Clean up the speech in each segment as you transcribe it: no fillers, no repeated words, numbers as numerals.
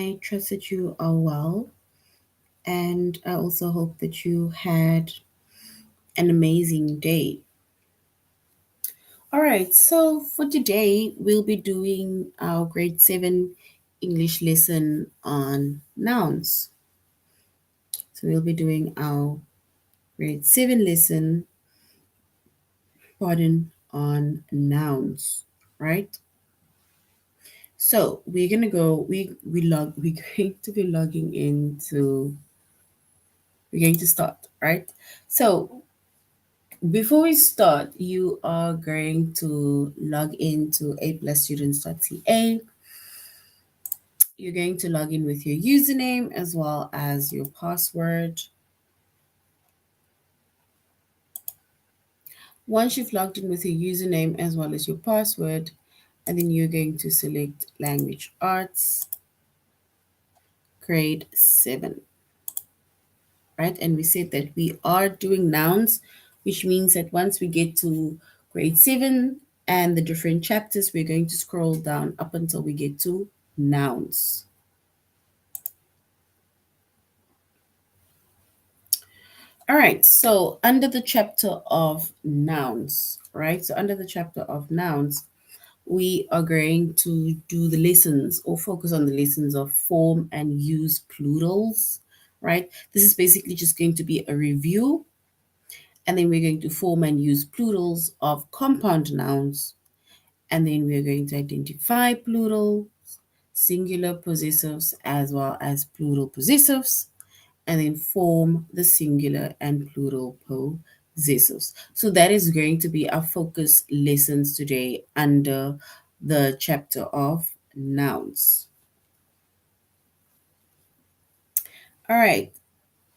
I trust that you are well, and I also hope that you had an amazing day. All right, so for today, we'll be doing our grade 7 English lesson on nouns. So we'll be doing our grade 7 lesson, on nouns, right? So we're gonna go. We're going to be logging into. We're going to start, right? So before we start, you are going to log into aplusstudents.ca. You're going to log in with your username as well as your password. Once you've logged in with your username as well as your password, and then you're going to select Language Arts, grade 7, right? And we said that we are doing nouns, which means that once we get to grade 7 and the different chapters, we're going to scroll down up until we get to nouns. All right, so under the chapter of nouns, right? So under the chapter of nouns, we are going to do the lessons or focus on the lessons of form and use plurals, right? This is basically just going to be a review, and then we're going to form and use plurals of compound nouns, and then we're going to identify plural, singular possessives, as well as plural possessives, and then form the singular and plural possessives. So that is going to be our focus lessons today under the chapter of nouns. All right,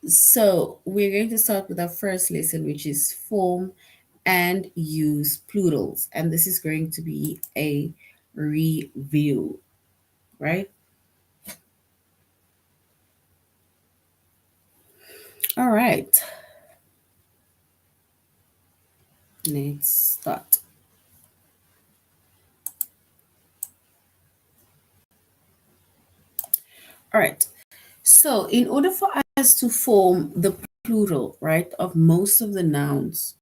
so we're going to start with our first lesson, which is form and use plurals. And this is going to be a review, right? All right, let's start. All right, so in order for us to form the plural, right, of most of the nouns,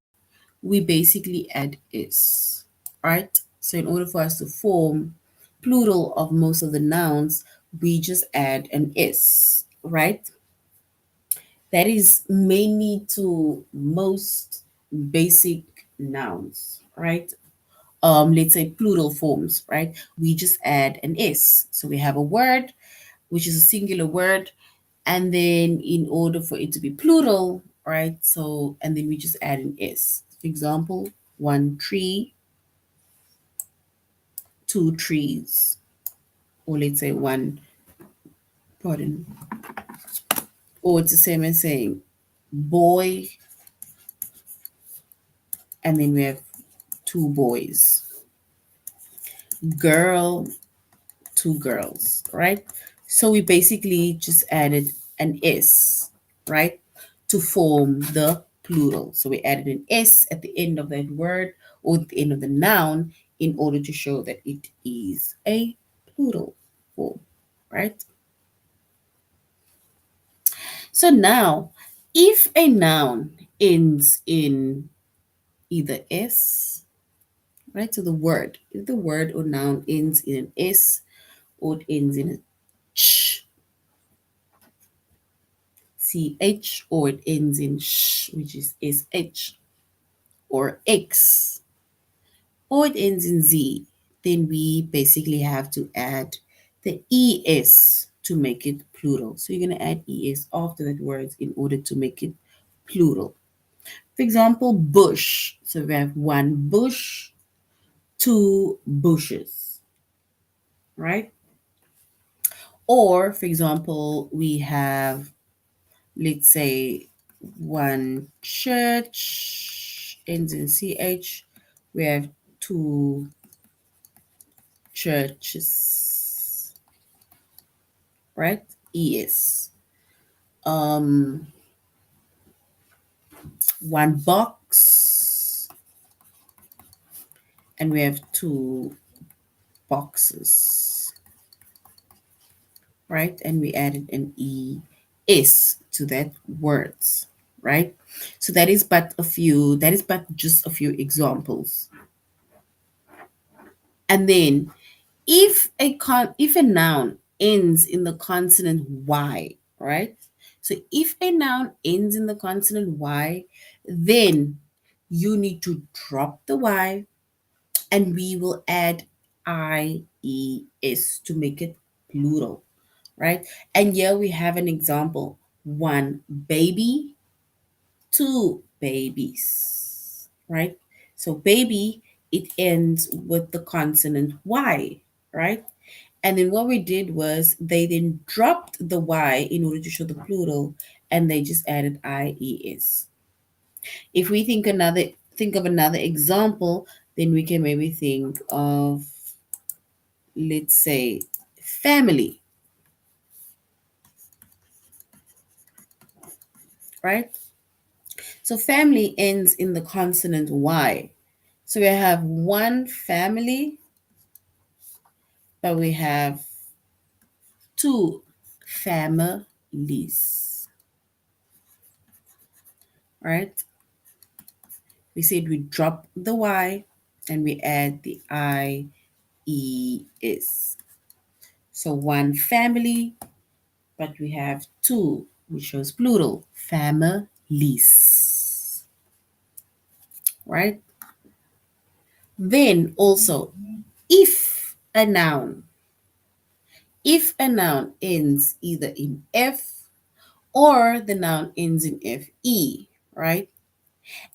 we basically add is, right? So in order for us to form plural of most of the nouns, we just add an is, right? That is mainly to most basic nouns, right? Let's say plural forms, right? We just add an is. So we have a word, which is a singular word, and then in order for it to be plural, right? So, and then we just add an is. For example, one tree, two trees, or let's say one, pardon, or it's the same as saying boy, and then we have two boys, girl, two girls, right? So we basically just added an S, right, to form the plural. So we added an S at the end of that word or at the end of the noun in order to show that it is a plural form, right? So now, if a noun ends in either S, right? So the word, if the word or noun ends in an S or it ends in a ch, ch, or it ends in sh, which is sh, or x, or it ends in z, then we basically have to add the es to make it plural. So you're going to add es after that word in order to make it plural. For example, bush. So we have one bush, two bushes, right? Or, for example, we have, let's say, one church, ends in ch. We have two churches, right? Es. Um, one box, and we have two boxes, right? And we added an es to that words, right? So that is but just a few examples. And then if a noun ends in the consonant y, right? So if a noun ends in the consonant y, then you need to drop the y and we will add ies to make it plural, right? And here we have an example: one baby, two babies, right? So baby, it ends with the consonant y, right? And then what we did was they then dropped the y in order to show the plural, and they just added ies. If we think of another example, then we can maybe think of, let's say, family, right? So family ends in the consonant y. So we have one family, but we have two families, right? We said we drop the y and we add the ies. So one family, but we have two, which shows plural, families, right? Then also, if a noun, if a noun ends either in f or the noun ends in fe, right?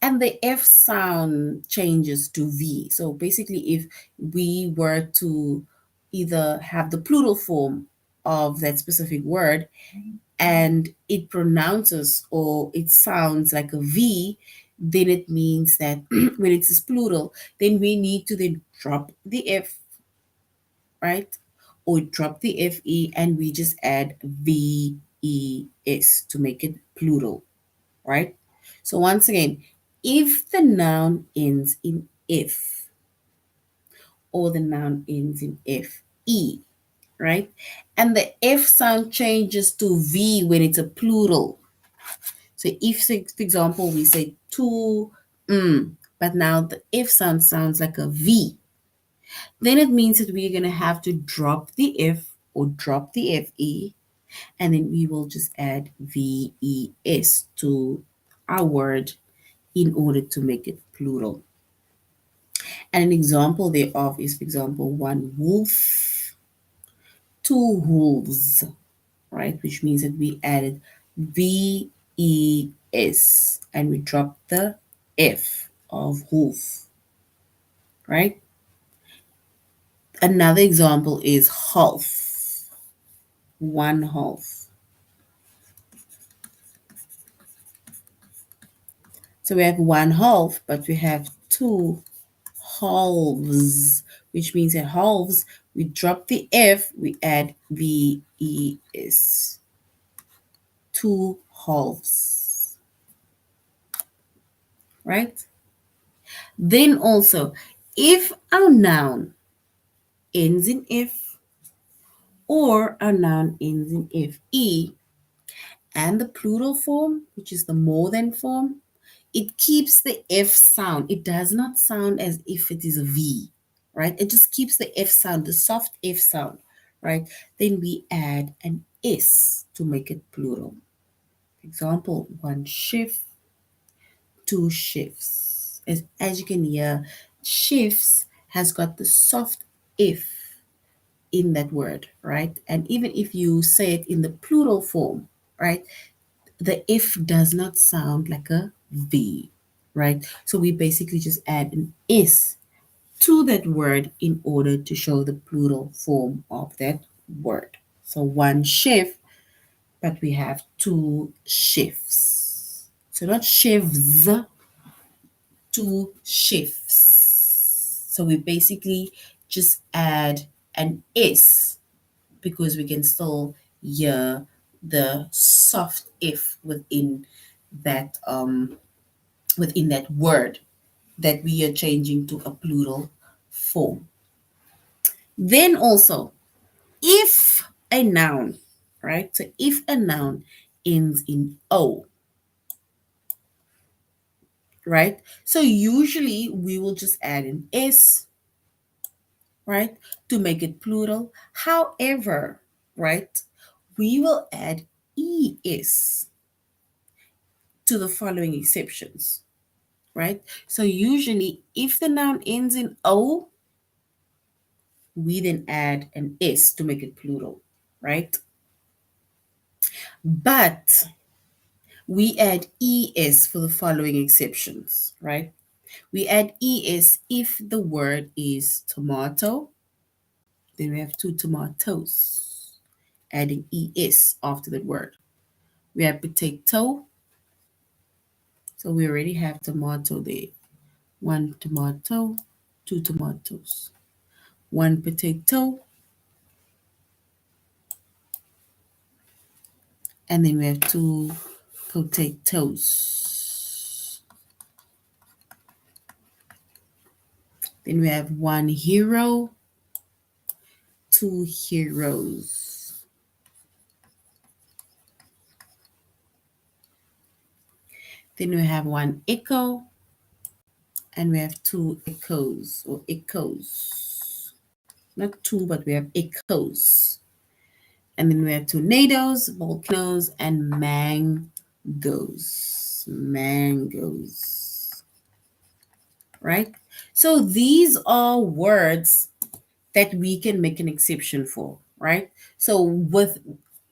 And the F sound changes to V. So basically, if we were to either have the plural form of that specific word and it pronounces or it sounds like a V, then it means that when it is plural, then we need to then drop the F, right? Or drop the FE and we just add VES to make it plural, right? So once again, if the noun ends in if or the noun ends in fe, right? And the f sound changes to v when it's a plural. So if, say, for example, we say to, but now the f sound sounds like a v, then it means that we're going to have to drop the f or drop the fe, and then we will just add ves to our word in order to make it plural. And an example thereof is, for example, one wolf, two wolves, right? Which means that we added VES and we dropped the F of wolf, right? Another example is half, one half. So we have one half, but we have two halves, which means that halves, we drop the F, we add VES. Two halves, right? Then also, if our noun ends in if or our noun ends in fe and the plural form, which is the more than form, it keeps the f sound. It does not sound as if it is a v, right? It just keeps the f sound, the soft f sound, right? Then we add an s to make it plural. Example, one shift, two shifts. As you can hear, shifts has got the soft if in that word, right? And even if you say it in the plural form, right, the if does not sound like a V, right? So we basically just add an S to that word in order to show the plural form of that word. So one shift, but we have two shifts. So not shifts, two shifts. So we basically just add an S because we can still hear the soft F within that word that we are changing to a plural form. Then also, if a noun, right? So if a noun ends in O, right? So usually we will just add an S, right, to make it plural. However, right, we will add ES to the following exceptions, right? So usually if the noun ends in O, we then add an S to make it plural, right? But we add ES for the following exceptions, right? We add ES if the word is tomato, then we have two tomatoes, adding ES after the word. We have potato, so we already have tomato there. One tomato, two tomatoes. One potato, and then we have two potatoes. Then we have one hero, two heroes. Then we have one echo, and we have two echoes or echoes. Not two, but we have echoes. And then we have tornadoes, volcanoes, and mangoes. Mangoes. Right? So these are words that we can make an exception for, right? So with,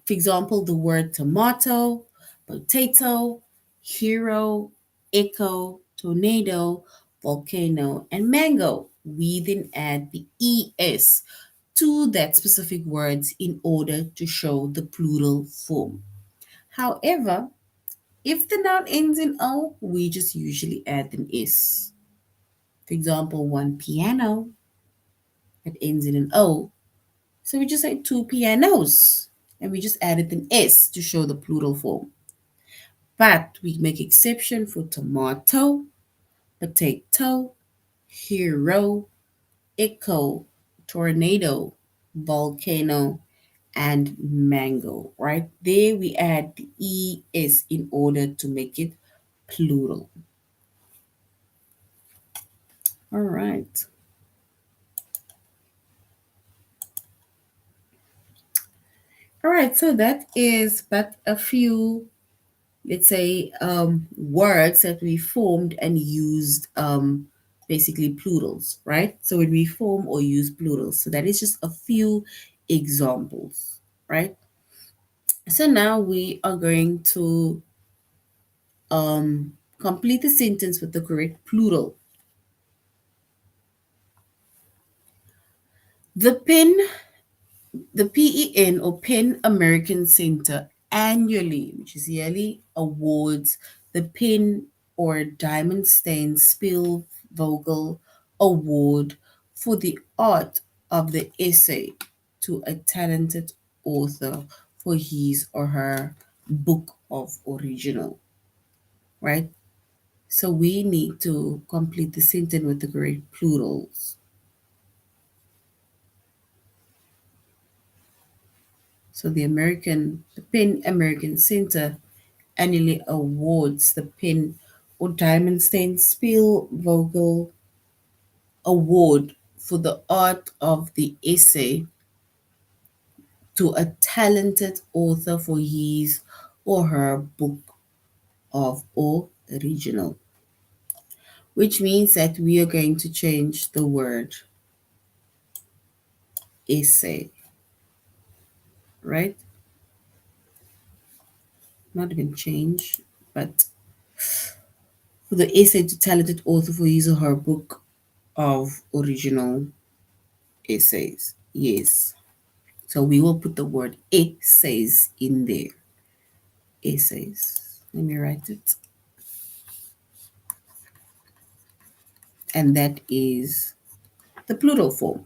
for example, the word tomato, potato, hero, echo, tornado, volcano, and mango, we then add the es to that specific words in order to show the plural form. However, if the noun ends in o, we just usually add an s. For example, one piano, it ends in an o, so we just say two pianos, and we just added an s to show the plural form. But we make exception for tomato, potato, hero, echo, tornado, volcano, and mango, right? There we add the es in order to make it plural. All right. All right, so that is but a few, let's say, words that we formed and used basically plurals, right? So when we form or use plurals. So that is just a few examples, right? So now we are going to complete the sentence with the correct plural. The PEN, the PEN or PEN American Center annually, which is yearly, awards the PEN or Diamond Stain Spielvogel Award for the art of the essay to a talented author for his or her book of original, right? So we need to complete the sentence with the correct plurals. So the PEN American Center annually awards the PEN or Diamond Stain Spielvogel Award for the art of the essay to a talented author for his or her book of original, which means that we are going to change the word essay, right? Not even change, but for the essay to talented author for his or her book of original essays. Yes. So we will put the word essays in there. Essays. Let me write it. And that is the plural form,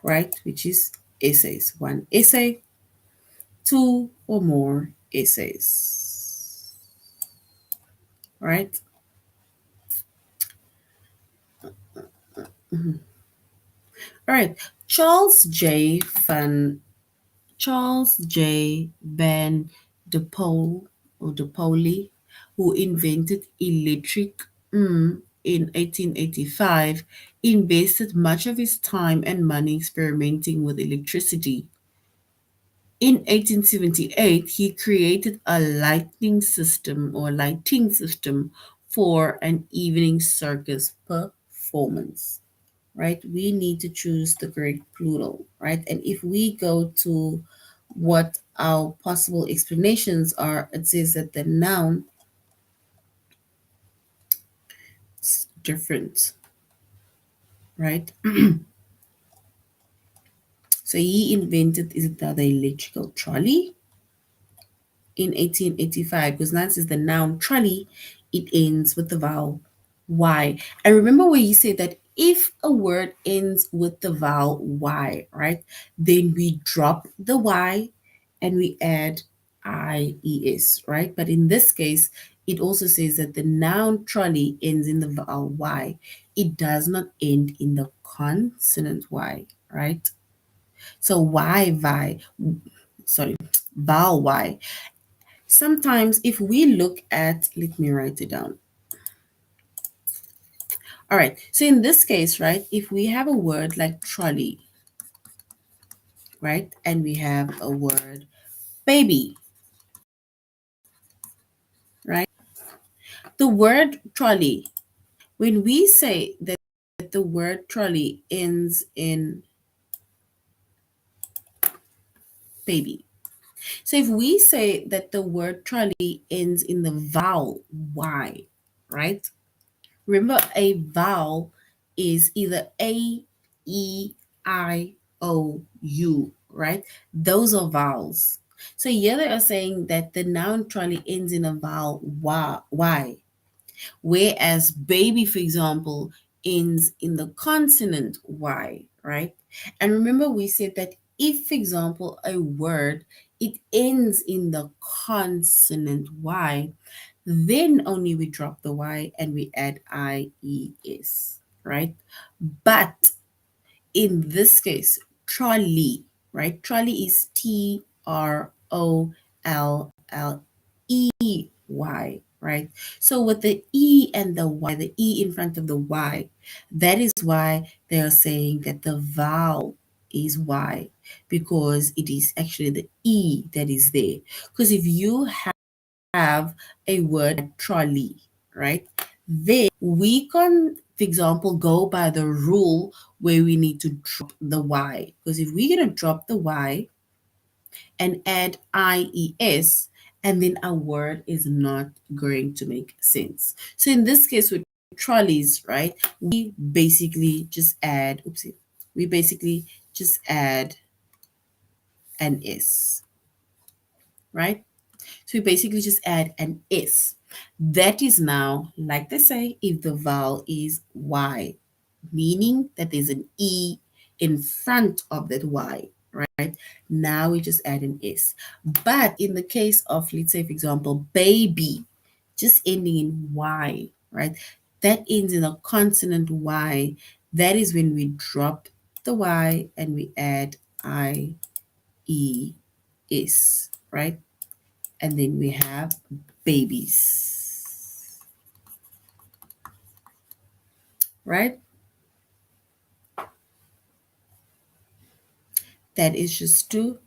right? Which is essays. One essay, two or more essays, right? All right. Charles J. Van Charles J. Van de Pol or de Poli, who invented electric in 1885, invested much of his time and money experimenting with electricity. In 1878, he created a lighting system for an evening circus performance. Right? We need to choose the correct plural, right? And if we go to what our possible explanations are, it says that the noun is different, right? So he invented is it the electrical trolley in 1885 because now is the noun trolley, it ends with the vowel Y. And remember where you said that if a word ends with the vowel Y, right, then we drop the Y and we add IES, right? But in this case, it also says that the noun trolley ends in the vowel Y. It does not end in the consonant Y, right? So sorry, vowel Y. Sometimes if we look at, let me write it down. All right, so in this case, right, if we have a word like trolley, right, and we have a word baby, right, the word trolley, when we say that the word trolley ends in baby, so if we say that the word trolley ends in the vowel Y, right, remember, a vowel is either A, E, I, O, U, right? Those are vowels. So here they are saying that the noun trolley ends in a vowel Y, whereas baby, for example, ends in the consonant Y, right? And remember, we said that if, for example, a word it ends in the consonant Y, then only we drop the Y and we add IES, right? But in this case, trolley, right? Trolley is TROLLEY, right? So with the E and the Y, the E in front of the Y, that is why they are saying that the vowel is Y, because it is actually the E that is there. Because if you have a word like trolley, right? Then we can, for example, go by the rule where we need to drop the Y. Because if we're going to drop the Y and add IES, and then our word is not going to make sense. So in this case with trolleys, right, we basically just add, oopsie, we basically just add an S, right? So we basically just add an S. That is now, like they say, if the vowel is Y, meaning that there's an E in front of that Y, right? Now we just add an S. But in the case of, let's say, for example, baby, just ending in Y, right? That ends in a consonant Y. That is when we drop the Y and we add IES, right? And then we have babies, right? That is just to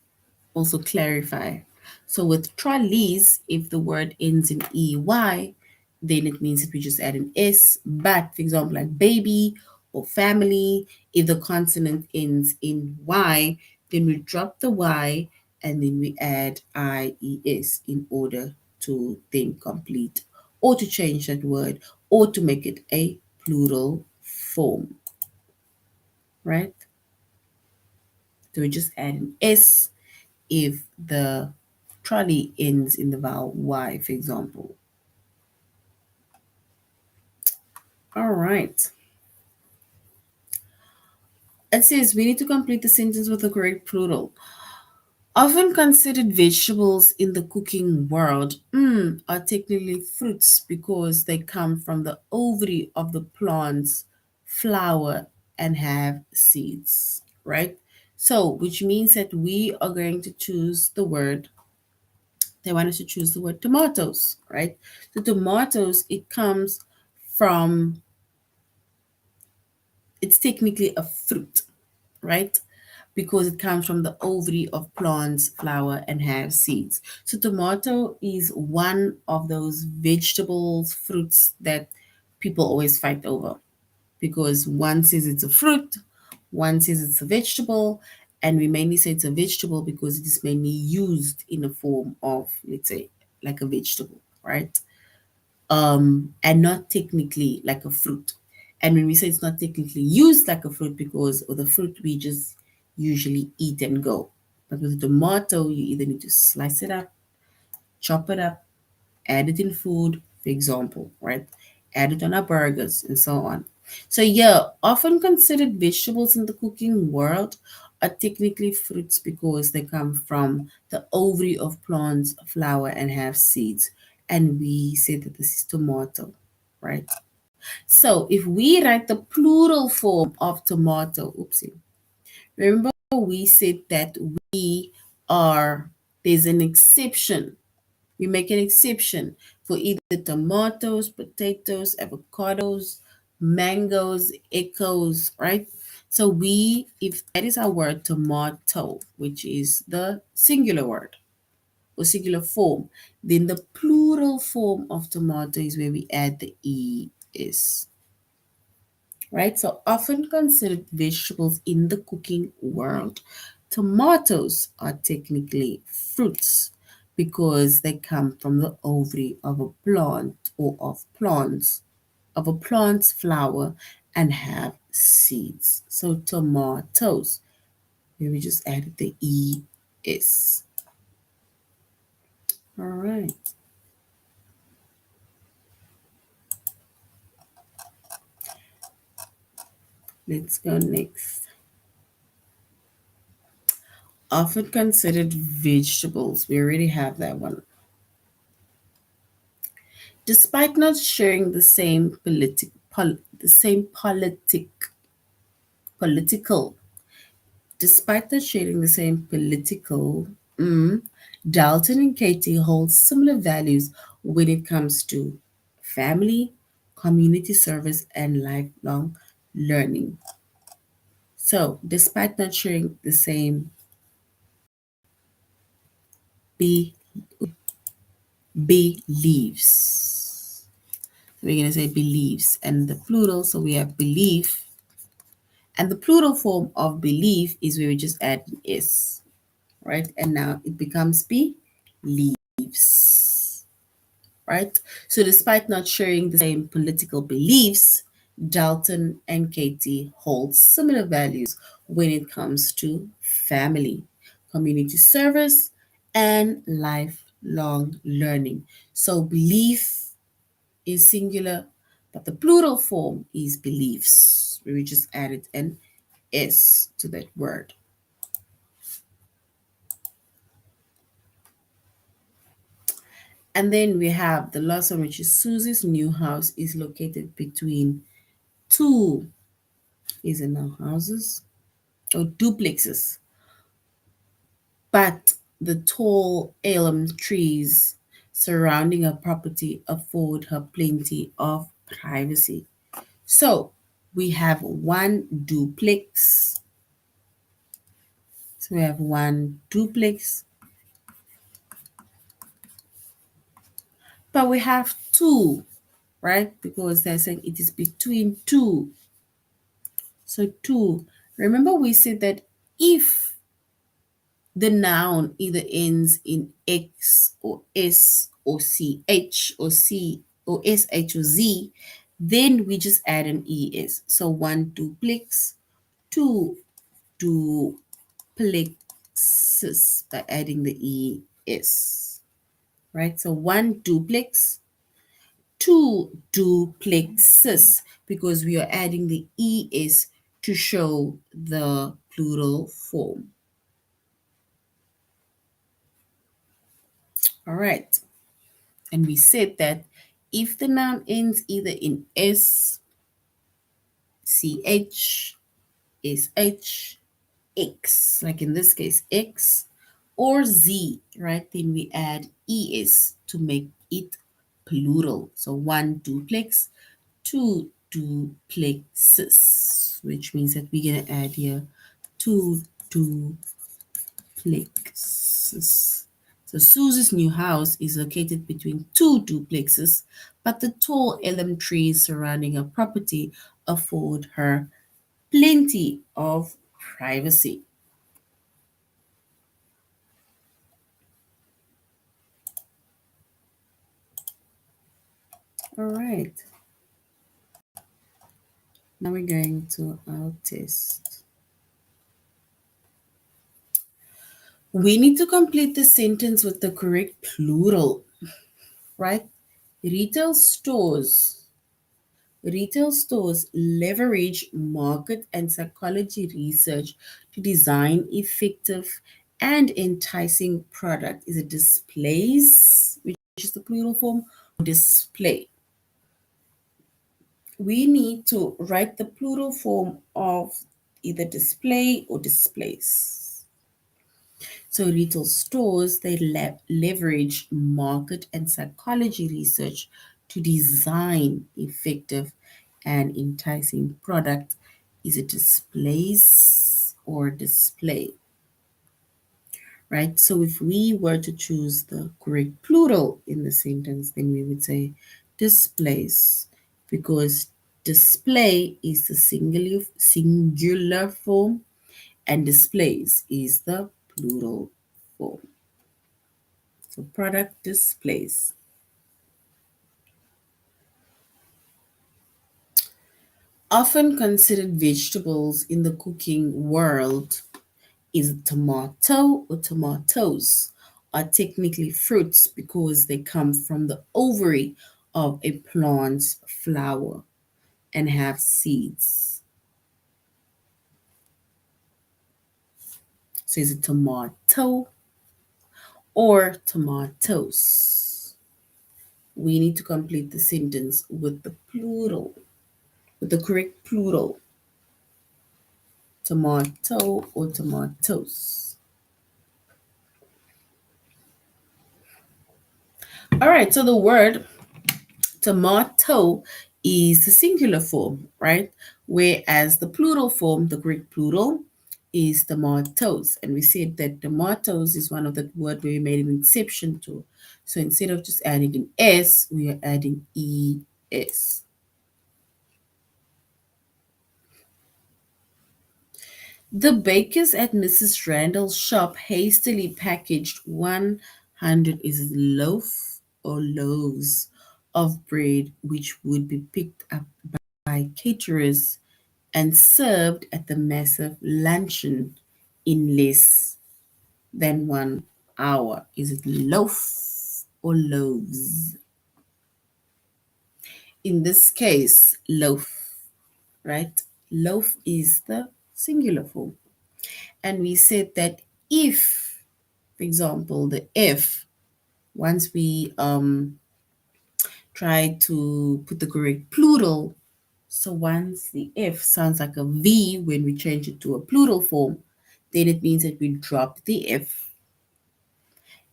also clarify. So with trolleys, if the word ends in EY, then it means that we just add an S. But for example, like baby or family, if the consonant ends in Y, then we drop the Y and then we add IES in order to then complete or to change that word or to make it a plural form, right? So we just add an S if the trolley ends in the vowel Y, for example. All right. It says we need to complete the sentence with the correct plural. Often considered vegetables in the cooking world are technically fruits because they come from the ovary of the plant's flower and have seeds, right? So, which means that we are going to choose the word, they want us to choose the word tomatoes, right? So, tomatoes, it comes from, it's technically a fruit, right? Because it comes from the ovary of plants, flower, and have seeds. So, tomato is one of those vegetables, fruits that people always fight over because one says it's a fruit, one says it's a vegetable, and we mainly say it's a vegetable because it is mainly used in a form of, let's say, like a vegetable, right? And not technically like a fruit. And when we say it's not technically used like a fruit, because with the fruit we just usually eat and go. But with a tomato, you either need to slice it up, chop it up, add it in food, for example, right? Add it on our burgers and so on. So, yeah, often considered vegetables in the cooking world are technically fruits because they come from the ovary of plants, flower, and have seeds. And we say that this is tomato, right? So, if we write the plural form of tomato, oopsie, remember we said that we are, there's an exception, we make an exception for either tomatoes, potatoes, avocados, mangoes, echoes, right? So we, if that is our word tomato, which is the singular word or singular form, then the plural form of tomato is where we add the es, right? So often considered vegetables in the cooking world, tomatoes are technically fruits because they come from the ovary of a plant or of plants, of a plant's flower and have seeds. So tomatoes, where we just added the es. All right, let's go next. Often considered vegetables. We already have that one. Despite not sharing the same political, despite not sharing the same political, mm, Dalton and Katie hold similar values when it comes to family, community service, and lifelong learning. So, despite not sharing the same be, beliefs, we're going to say beliefs and the plural, so we have belief. And the plural form of belief is where we just add an is, right? And now it becomes believes, right? So despite not sharing the same political beliefs, Dalton and Katie hold similar values when it comes to family, community service, and lifelong learning. So belief is singular, but the plural form is beliefs, where we just added an S to that word. And then we have the last one, which is Susie's new house is located between two, is it now houses or duplexes? But the tall elm trees surrounding her property afford her plenty of privacy. So we have one duplex. So we have one duplex, but we have two, right? Because they're saying it is between two. So two. Remember we said that if the noun either ends in X or S or CH or C or SH or Z, then we just add an ES. So one duplex, two duplexes by adding the ES, right? So one duplex, two duplexes because we are adding the ES to show the plural form. All right. And we said that if the noun ends either in S, CH, SH, X, like in this case, X or Z, right? Then we add ES to make it plural. So one duplex, two duplexes, which means that we're going to add here two duplexes. So Susie's new house is located between two duplexes, but the tall elm trees surrounding her property afford her plenty of privacy. All right, now we're going to our test. We need to complete the sentence with the correct plural, right? Retail stores. Retail stores leverage market and psychology research to design effective and enticing product. Is it displays, which is the plural form, or display? We need to write the plural form of either display or displays. So retail stores, they leverage market and psychology research to design effective and enticing product. Is it displays or display? Right? So if we were to choose the correct plural in the sentence, then we would say displays, because display is the singular form and displays is the plural form. So product displays. Often considered vegetables in the cooking world, is tomato or tomatoes are technically fruits because they come from the ovary of a plant's flower and have seeds. So is it tomato or tomatoes? We need to complete the sentence with the plural, with the correct plural. Tomato or tomatoes. All right, so the word tomato is the singular form, right? Whereas the plural form, the Greek plural, is tomatoes. And we said that tomatoes is one of the word where we made an exception to. So instead of just adding an S, we are adding ES. The bakers at Mrs. Randall's shop hastily packaged 100 is loaf or loaves of bread, which would be picked up by caterers and served at the massive luncheon in less than 1 hour. Is it loaf or loaves? In this case, loaf, right? Loaf is the singular form. And we said that if, for example, the if, once we try to put the correct plural, so once the if sounds like a V when we change it to a plural form, then it means that we drop the if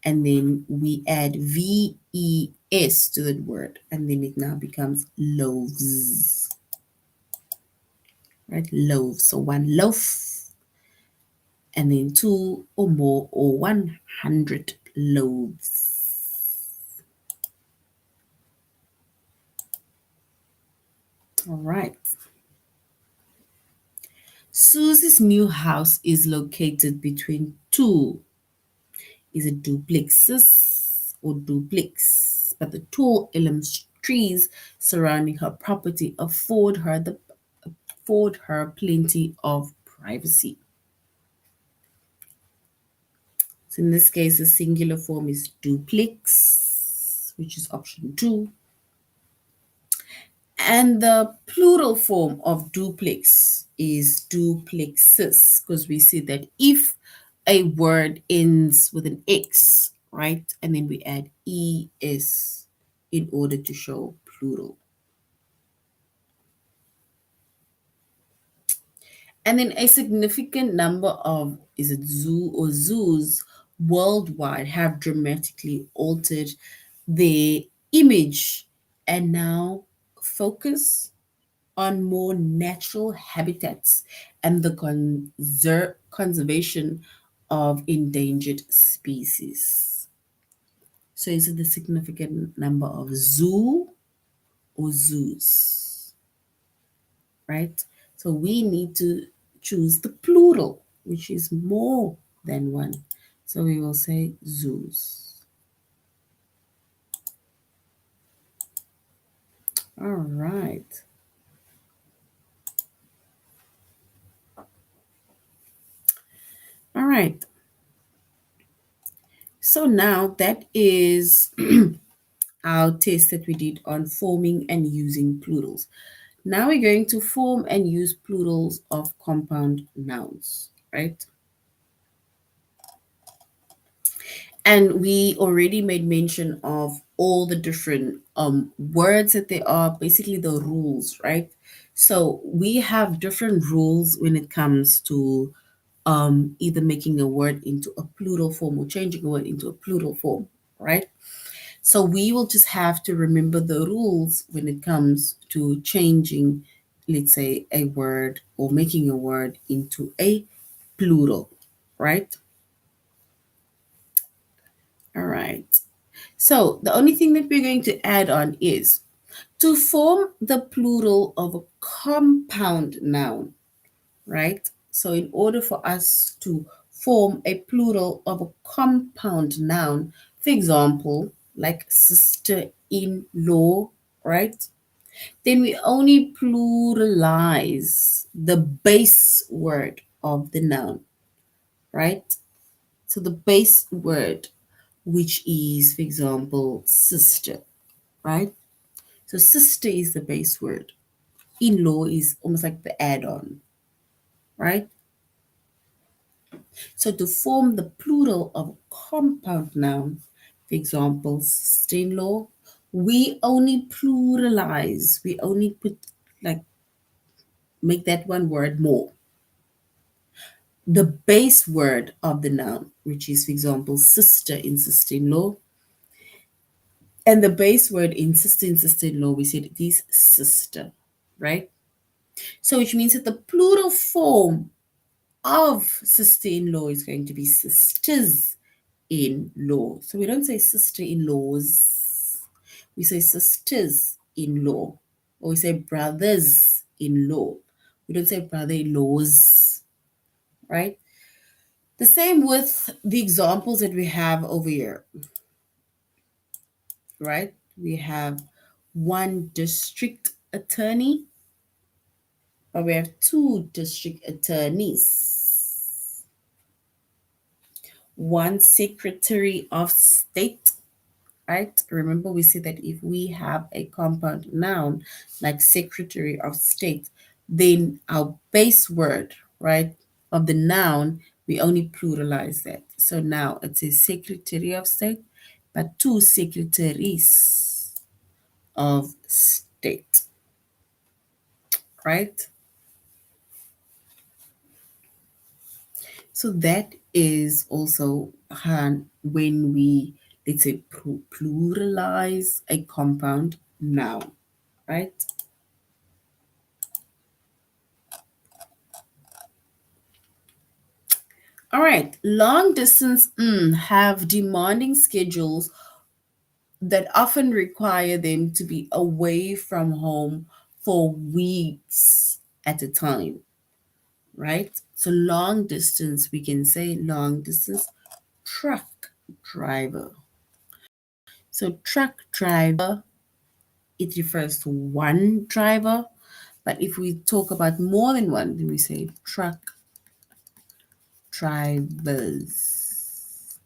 and then we add VES to the word, and then it now becomes loaves. Right? Loaves. So one loaf, and then two or more, or 100 loaves. All right. Susie's new house is located between two. Is it duplexes or duplex? But the tall elm trees surrounding her property afford her plenty of privacy. So in this case, the singular form is duplex, which is option 2. And the plural form of duplex is duplexes, because we see that if a word ends with an X, right, and then we add ES in order to show plural. And then a significant number of, is it zoo or zoos worldwide have dramatically altered their image and now focus on more natural habitats and the conservation of endangered species. So is it the significant number of zoo or zoos, right? So we need to choose the plural, which is more than one. So we will say zoos. All right. All right. So now that is our test that we did on forming and using plurals. Now we're going to form and use plurals of compound nouns, right? And we already made mention of all the different words that they are, basically the rules, right? So we have different rules when it comes to either making a word into a plural form or changing a word into a plural form, right? So we will just have to remember the rules when it comes to changing, let's say, a word or making a word into a plural, right? All right. So the only thing that we're going to add on is to form the plural of a compound noun, right? So in order for us to form a plural of a compound noun, for example, like sister-in-law, right? Then we only pluralize the base word of the noun, right? So the base word, which is, for example, sister, right? So sister is the base word. In-law is almost like the add-on, right? So to form the plural of a compound noun, for example, sister-in-law, we only pluralize, we only put like make that one word more. The base word of the noun, which is, for example, sister in sister-in-law, and the base word in sister-in-law, we said it is sister, right? So which means that the plural form of sister-in-law is going to be sisters-in-law. So we don't say sister-in-laws, we say sisters-in-law, or we say brothers-in-law. We don't say brother-in-laws, right? The same with the examples that we have over here, right? We have one district attorney, but we have two district attorneys. One secretary of state, right? Remember, we said that if we have a compound noun like secretary of state, then our base word, right, of the noun, we only pluralize that. So now it says secretary of state, but two secretaries of state, right? So that is also when we, let's say, pluralize a compound noun, right? All right, long distance have demanding schedules that often require them to be away from home for weeks at a time, right? So long distance, we can say long distance truck driver. So truck driver, it refers to one driver, but if we talk about more than one, then we say truck drivers,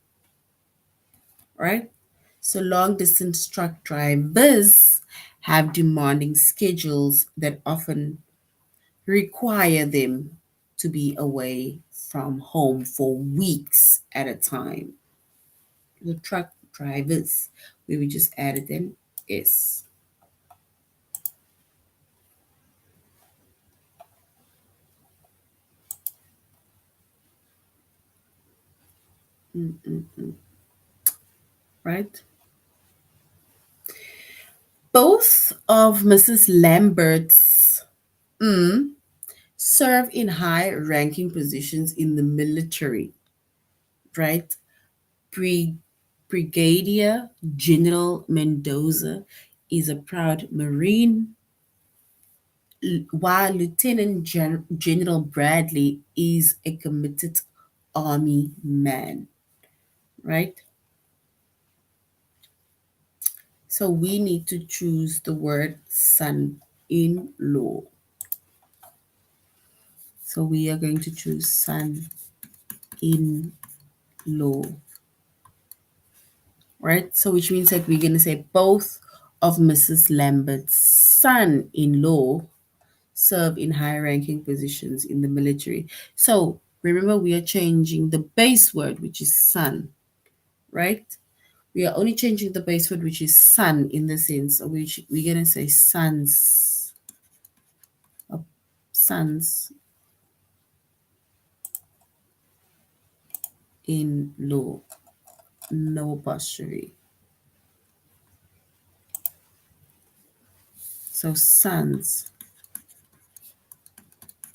right? So long distance truck drivers have demanding schedules that often require them to be away from home for weeks at a time. The truck drivers, we would just added an S. Right? Both of Mrs. Lambert's serve in high ranking positions in the military, right? Bri- Brigadier General Mendoza is a proud Marine, while General Bradley is a committed Army man, right? So we need to choose the word son in law. So we are going to choose son in law, right? So which means that we're going to say both of Mrs. Lambert's son in law serve in high ranking positions in the military. So remember, we are changing the base word, which is son, right? We are only changing the base word, which is son, in the sense of which we're going to say sons, sons in law, no apostrophe. So sons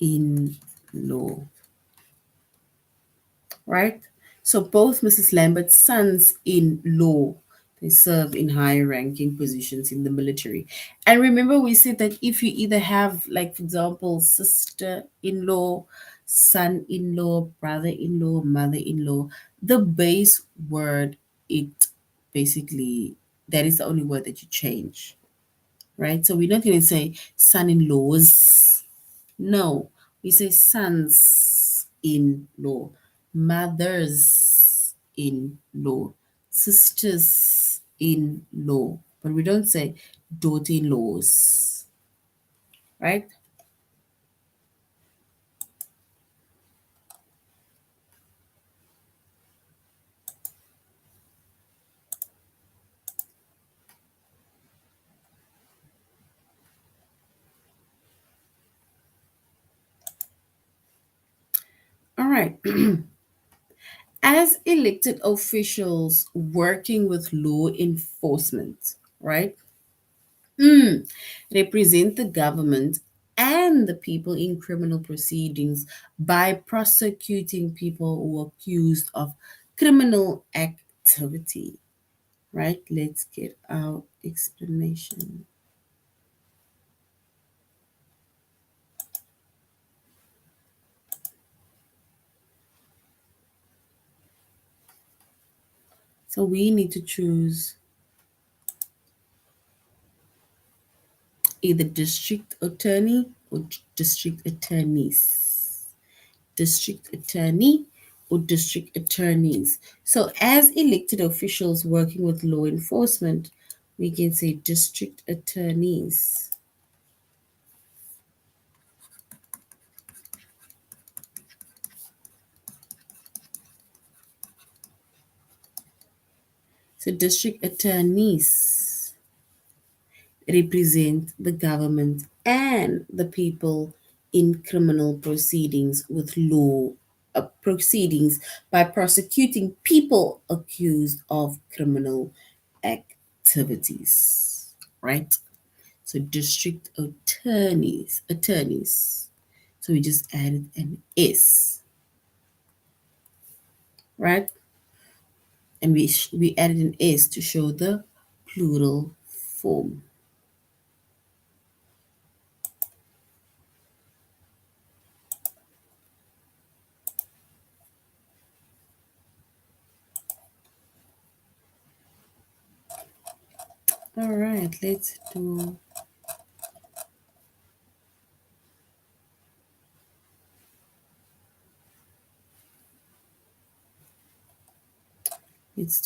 in law, right? So both Mrs. Lambert's sons in law, they serve in higher ranking positions in the military. And remember, we said that if you either have, like, for example, sister in law, son in law, brother in law, mother in law, the base word, it basically, that is the only word that you change, right? So we're not going to say son in laws. No, we say sons in law, mothers in law, sisters in law, but we don't say daughter in laws, right? All right. As elected officials working with law enforcement, right? Represent the government and the people in criminal proceedings by prosecuting people who are accused of criminal activity. Right? Let's get our explanation. So we need to choose either district attorney or district attorneys. District attorney or district attorneys. So, as elected officials working with law enforcement, we can say district attorneys. So, district attorneys represent the government and the people in criminal proceedings with law proceedings by prosecuting people accused of criminal activities, right? So district attorneys. So we just added an S, right? And we added an S to show the plural form. All right, let's do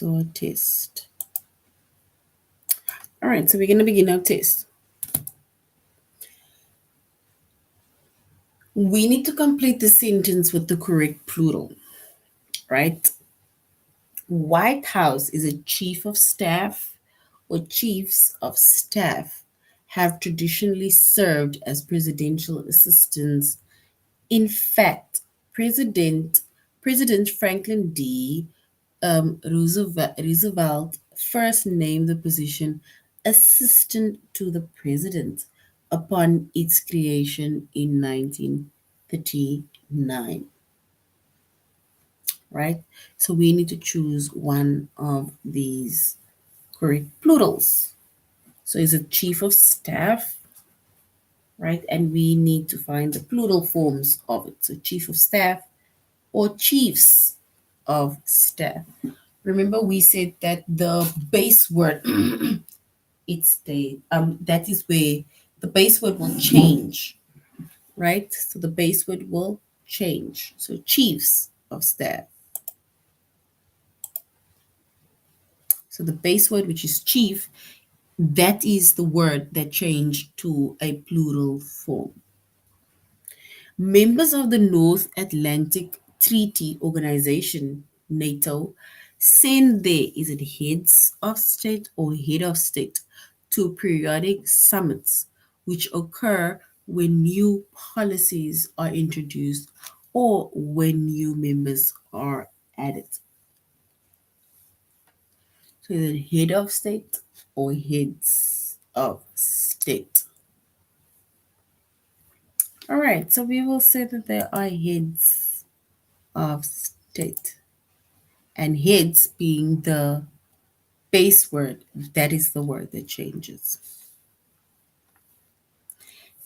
our test. All right, so we're gonna begin our test. We need to complete the sentence with the correct plural, right? White House is a chief of staff or chiefs of staff have traditionally served as presidential assistants. In fact, President Franklin D. Roosevelt first named the position assistant to the president upon its creation in 1939, right? So we need to choose one of these correct plurals. So is it chief of staff, right? And we need to find the plural forms of it. So chief of staff or chiefs of staff. Remember we said that the base word it's the that is where the base word will change, right? So the base word will change. So chiefs of staff. So the base word, which is chief, that is the word that changed to a plural form. Members of the North Atlantic Treaty Organization, NATO, send their is it heads of state or head of state to periodic summits which occur when new policies are introduced or when new members are added. So is it head of state or heads of state? All right, so we will say that there are heads of state. And heads being the base word, that is the word that changes.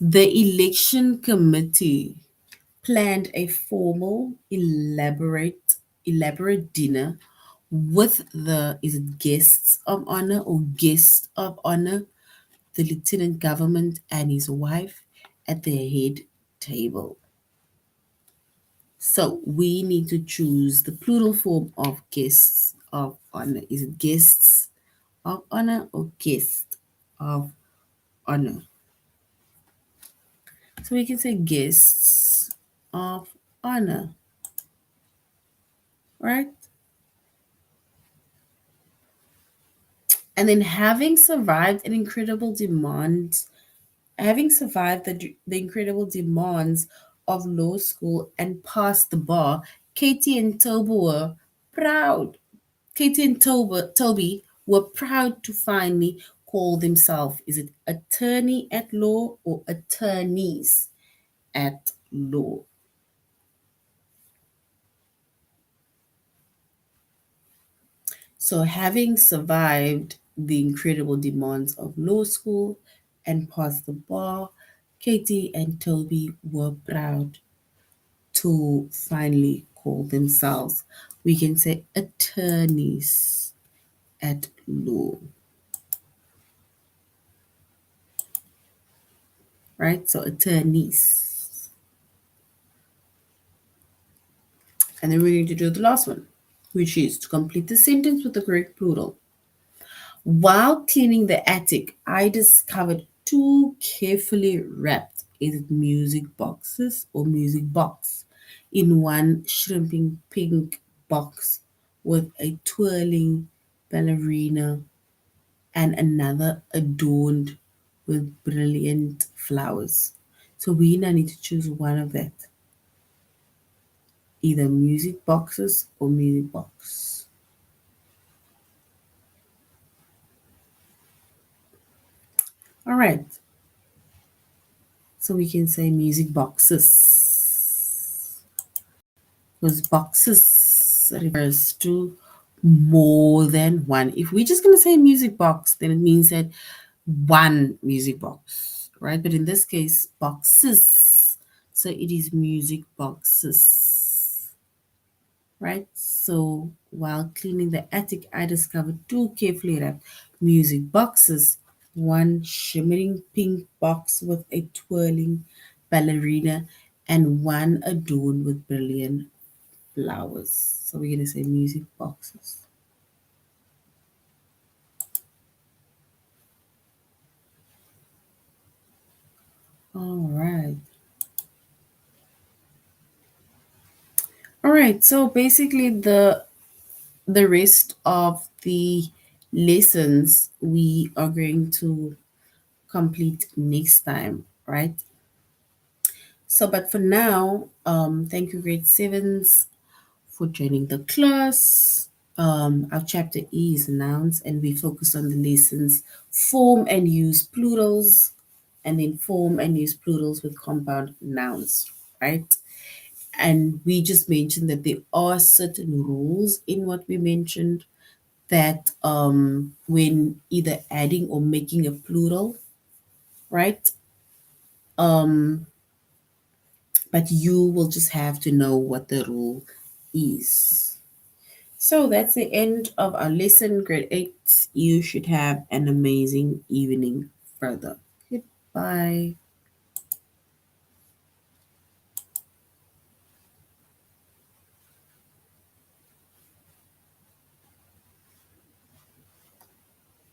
The election committee planned a formal, elaborate dinner with the is it guests of honor or guest of honor, the lieutenant government and his wife at their head table. So we need to choose the plural form of guests of honor. Is it guests of honor or guest of honor? So we can say guests of honor, right? And then having survived the incredible demands of law school and passed the bar, Katie and Toby were proud. Katie and Toby were proud to finally call themselves, is it attorney at law or attorneys at law? So, having survived the incredible demands of law school and passed the bar, Katie and Toby were proud to finally call themselves, we can say, attorneys at law, right? So, attorneys. And then we need to do the last one, which is to complete the sentence with the correct plural. While cleaning the attic, I discovered two carefully wrapped either music boxes or music box in one shrimping pink box with a twirling ballerina and another adorned with brilliant flowers. So we now need to choose one of that, either music boxes or music box. All right, so we can say music boxes because boxes refers to more than one. If we're just going to say music box, then it means that one music box, right? But in this case, boxes. So it is music boxes, right? So while cleaning the attic, I discovered two carefully wrapped music boxes, one shimmering pink box with a twirling ballerina, and one adorned with brilliant flowers. So we're going to say music boxes. All right. All right. So basically the rest of the lessons we are going to complete next time, right? So but for now, thank you grade sevens for joining the class. Our chapter is nouns, and we focus on the lessons form and use plurals, and then form and use plurals with compound nouns, right? And we just mentioned that there are certain rules in what we mentioned that when either adding or making a plural, right? Um, but you will just have to know what the rule is. So that's the end of our lesson, grade 8. You should have an amazing evening further. Goodbye.